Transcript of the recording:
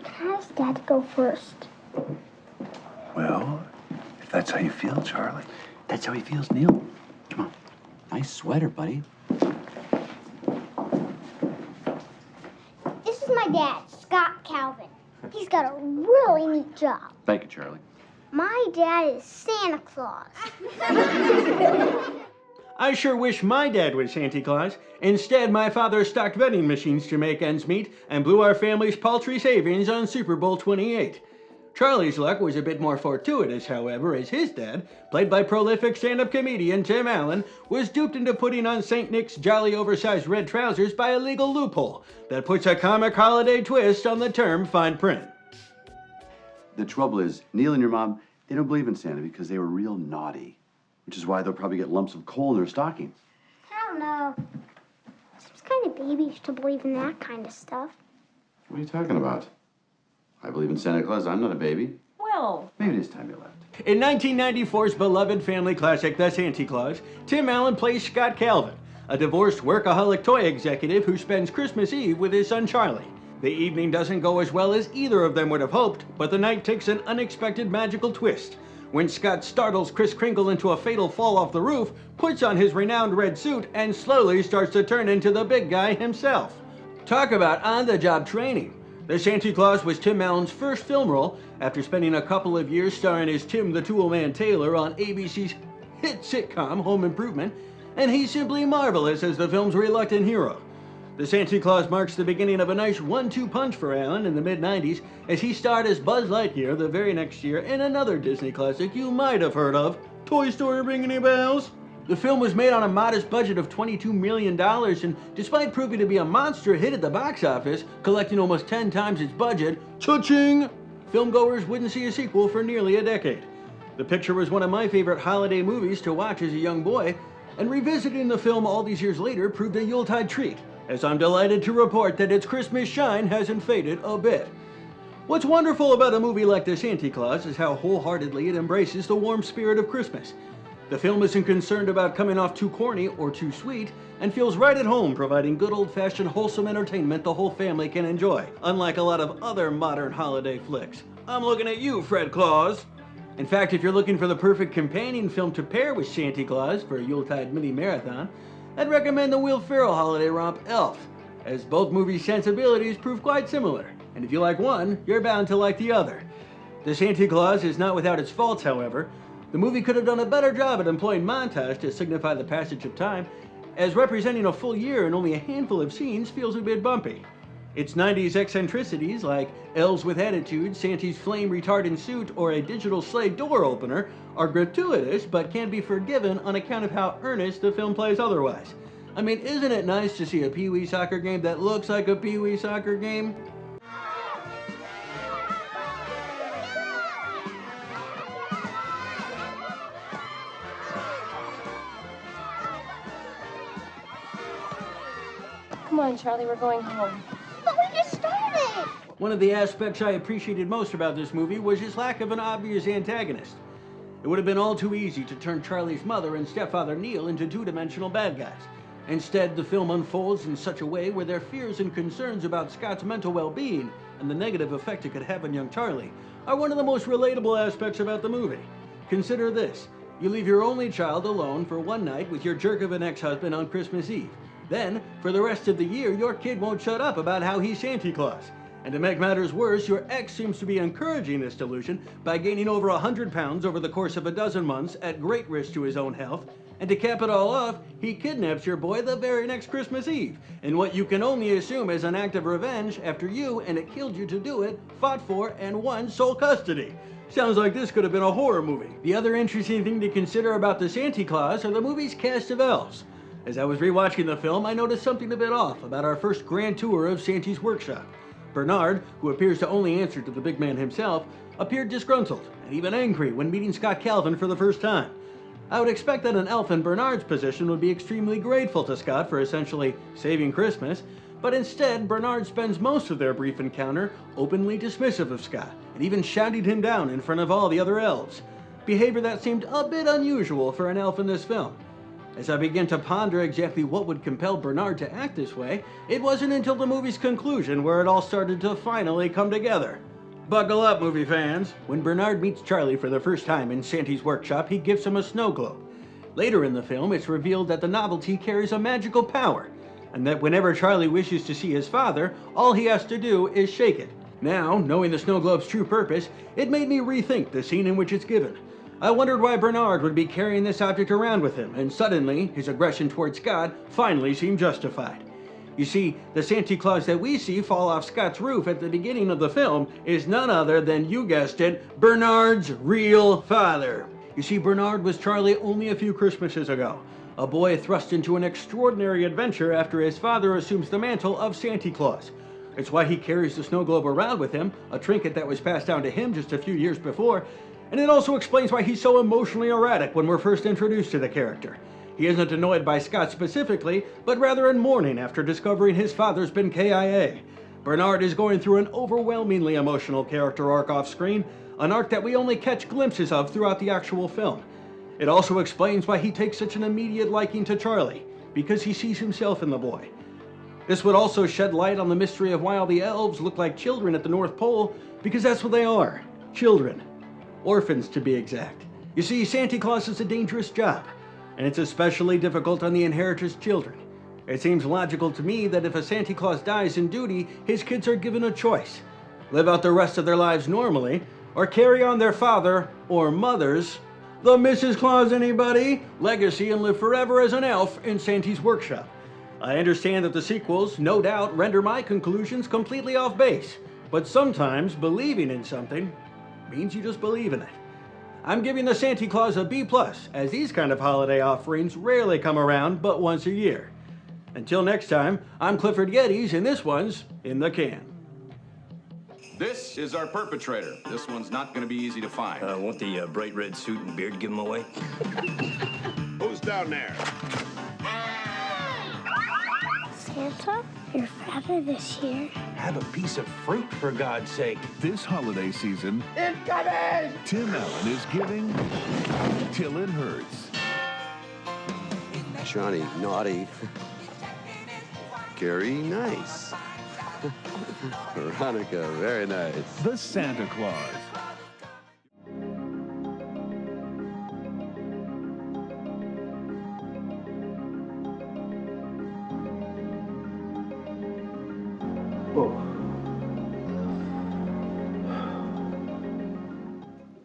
Can I ask Dad to go first? Well, if that's how you feel, Charlie. That's how he feels, Neil. Come on. Nice sweater, buddy. This is my dad, Scott Calvin. He's got a really neat job. Thank you, Charlie. My dad is Santa Claus. I sure wish my dad was Santa Claus. Instead, my father stocked vending machines to make ends meet and blew our family's paltry savings on Super Bowl 28. Charlie's luck was a bit more fortuitous, however, as his dad, played by prolific stand-up comedian Tim Allen, was duped into putting on St. Nick's jolly oversized red trousers by a legal loophole that puts a comic holiday twist on the term fine print. The trouble is, Neil and your mom, they don't believe in Santa because they were real naughty, which is why they'll probably get lumps of coal in their stockings. I don't know. Seems kind of babyish to believe in that kind of stuff. What are you talking about? I believe in Santa Claus. I'm not a baby. Well, Maybe this time you left. In 1994's beloved family classic, The Santa Claus, Tim Allen plays Scott Calvin, a divorced workaholic toy executive who spends Christmas Eve with his son Charlie. The evening doesn't go as well as either of them would have hoped, but the night takes an unexpected magical twist when Scott startles Kris Kringle into a fatal fall off the roof, puts on his renowned red suit, and slowly starts to turn into the big guy himself. Talk about on-the-job training. The Santa Claus was Tim Allen's first film role after spending a couple of years starring as Tim the Tool Man Taylor on ABC's hit sitcom Home Improvement, and he's simply marvelous as the film's reluctant hero. The Santa Claus marks the beginning of a nice 1-2 punch for Allen in the mid-90s as he starred as Buzz Lightyear the very next year in another Disney classic you might have heard of, Toy Story. Ring any bells? The film was made on a modest budget of $22 million, and despite proving to be a monster hit at the box office, collecting almost 10 times its budget, cha-ching, filmgoers wouldn't see a sequel for nearly a decade. The picture was one of my favorite holiday movies to watch as a young boy, and revisiting the film all these years later proved a Yuletide treat, as I'm delighted to report that its Christmas shine hasn't faded a bit. What's wonderful about a movie like The Santa Claus is how wholeheartedly it embraces the warm spirit of Christmas. The film isn't concerned about coming off too corny or too sweet, and feels right at home, providing good old-fashioned wholesome entertainment the whole family can enjoy, unlike a lot of other modern holiday flicks. I'm looking at you, Fred Claus. In fact, if you're looking for the perfect companion film to pair with Santa Claus for a Yuletide mini-marathon, I'd recommend the Will Ferrell holiday romp Elf, as both movies' sensibilities prove quite similar, and if you like one, you're bound to like the other. The Santa Claus is not without its faults, however. The movie could have done a better job at employing montage to signify the passage of time, as representing a full year in only a handful of scenes feels a bit bumpy. Its 90s eccentricities, like elves with attitude, Santa's flame retardant suit, or a digital sleigh door opener, are gratuitous but can be forgiven on account of how earnest the film plays otherwise. I mean, isn't it nice to see a Pee-wee soccer game that looks like a Pee-wee soccer game? come on, Charlie, we're going home. But we just started! One of the aspects I appreciated most about this movie was his lack of an obvious antagonist. It would have been all too easy to turn Charlie's mother and stepfather Neil into two-dimensional bad guys. Instead, the film unfolds in such a way where their fears and concerns about Scott's mental well-being and the negative effect it could have on young Charlie are one of the most relatable aspects about the movie. Consider this. You leave your only child alone for one night with your jerk of an ex-husband on Christmas Eve. Then, for the rest of the year, your kid won't shut up about how he's Santa Claus. And to make matters worse, your ex seems to be encouraging this delusion by gaining over 100 pounds over the course of a dozen months at great risk to his own health. And to cap it all off, he kidnaps your boy the very next Christmas Eve, in what you can only assume is an act of revenge after you, and it killed you to do it, fought for and won sole custody. Sounds like this could have been a horror movie. The other interesting thing to consider about the Santa Claus are the movie's cast of elves. As I was rewatching the film, I noticed something a bit off about our first grand tour of Santa's workshop. Bernard, who appears to only answer to the big man himself, appeared disgruntled and even angry when meeting Scott Calvin for the first time. I would expect that an elf in Bernard's position would be extremely grateful to Scott for essentially saving Christmas, but instead Bernard spends most of their brief encounter openly dismissive of Scott and even shouting him down in front of all the other elves. Behavior that seemed a bit unusual for an elf in this film. As I began to ponder exactly what would compel Bernard to act this way, it wasn't until the movie's conclusion where it all started to finally come together. Buckle up, movie fans. When Bernard meets Charlie for the first time in Santa's workshop, he gives him a snow globe. Later in the film, it's revealed that the novelty carries a magical power, and that whenever Charlie wishes to see his father, all he has to do is shake it. Now, knowing the snow globe's true purpose, it made me rethink the scene in which it's given. I wondered why Bernard would be carrying this object around with him, and suddenly, his aggression towards Scott finally seemed justified. You see, the Santa Claus that we see fall off Scott's roof at the beginning of the film is none other than, you guessed it, Bernard's real father. You see, Bernard was Charlie only a few Christmases ago, a boy thrust into an extraordinary adventure after his father assumes the mantle of Santa Claus. It's why he carries the snow globe around with him, a trinket that was passed down to him just a few years before, and it also explains why he's so emotionally erratic when we're first introduced to the character. He isn't annoyed by Scott specifically, but rather in mourning after discovering his father's been KIA. Bernard is going through an overwhelmingly emotional character arc off screen, an arc that we only catch glimpses of throughout the actual film. It also explains why he takes such an immediate liking to Charlie, because he sees himself in the boy. This would also shed light on the mystery of why all the elves look like children at the North Pole, because that's what they are, children. Orphans, to be exact. You see, Santa Claus is a dangerous job, and it's especially difficult on the inheritors' children. It seems logical to me that if a Santa Claus dies in duty, his kids are given a choice. Live out the rest of their lives normally, or carry on their father or mother's, the Mrs. Claus anybody, legacy and live forever as an elf in Santa's workshop. I understand that the sequels, no doubt, render my conclusions completely off base, but sometimes believing in something means you just believe in it. I'm giving the Santa Claus a B+, as these kind of holiday offerings rarely come around but once a year. Until next time, I'm Clifford Yeddes, and this one's in the can. This is our perpetrator. This one's not going to be easy to find. Won't the bright red suit and beard give him away? Who's down there? Santa, your father this year. Have a piece of fruit, for God's sake. This holiday season, Tim Allen is giving till it hurts. Johnny, naughty. Gary, nice. Veronica, very nice. The Santa Claus.